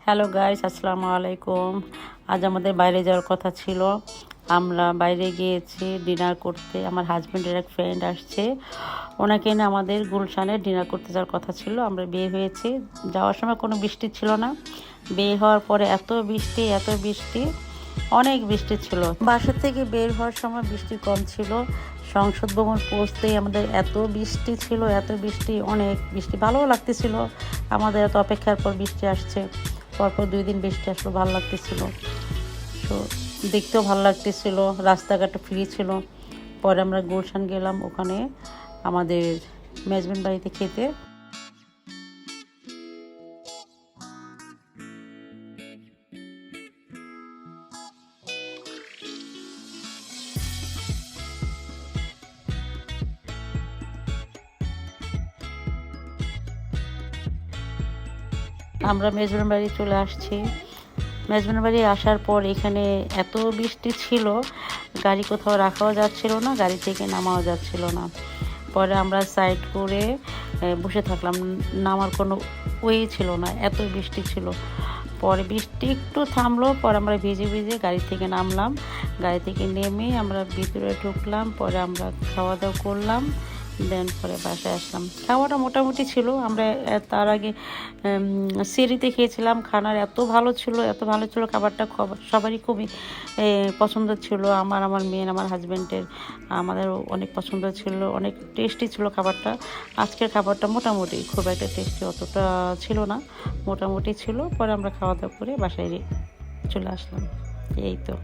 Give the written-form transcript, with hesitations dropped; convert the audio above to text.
Hello guys, আসসালামু আলাইকুম। আজ আমাদের বাইরে যাওয়ার কথা ছিল। আমরা বাইরে গিয়েছি ডিনার করতে। আমার হাজব্যান্ডের এক ফ্রেন্ড আসছে, ওনাকে এনে আমাদের গুলশানে ডিনার করতে যাওয়ার কথা ছিল। আমরা বের হয়েছি। যাওয়ার সময় কোনো বৃষ্টি ছিল না, বের হওয়ার পরে এত বৃষ্টি, অনেক বৃষ্টি ছিল। বাসা থেকে বের হওয়ার সময় বৃষ্টি কম ছিল, সংসদ ভবন পৌঁছতেই আমাদের এত বৃষ্টি ছিল, অনেক বৃষ্টি। ভালোও লাগতেছিল আমাদের, এত অপেক্ষার পর বৃষ্টি আসছে। পরপর 2 দিন বৃষ্টি আসলো, ভালো লাগতেছিল। তো দেখতেও ভালো লাগতেছিল, রাস্তাঘাটও ফ্রি ছিল। পরে আমরা গুলশান গেলাম, ওখানে আমাদের মেজবান বাড়িতে খেতে। আমরা মেজবান বাড়ি চলে আসছি। মেজবান বাড়ি আসার পর এখানে এত বৃষ্টি ছিল, গাড়ি কোথাও রাখাও যাচ্ছিল না, গাড়ি থেকে নামাও যাচ্ছিল না। পরে আমরা সাইড করে বসে থাকলাম, নামার কোনো ওয়ে ছিল না, এত বৃষ্টি ছিল। পরে বৃষ্টি একটু থামলো, পরে আমরা ভিজে ভিজে গাড়ি থেকে নামলাম। গাড়ি থেকে নেমে আমরা ভিতরে ঢুকলাম, পরে আমরা খাওয়া দাওয়া করলাম, দেন পরে বাসায় আসলাম। খাওয়াটা মোটামুটি ছিল। আমরা তার আগে সিঁড়িতে খেয়েছিলাম, খানার এত ভালো ছিল খাবারটা। সবারই খুবই পছন্দ ছিল, আমার মেয়ের, আমার হাজব্যান্ডের, আমাদেরও অনেক পছন্দ ছিল, অনেক টেস্টি ছিল খাবারটা। আজকের খাবারটা মোটামুটি, খুব একটা টেস্টি অতটা ছিল না, মোটামুটি ছিল। পরে আমরা খাওয়া দাওয়া করে বাসায় চলে আসলাম। এই তো।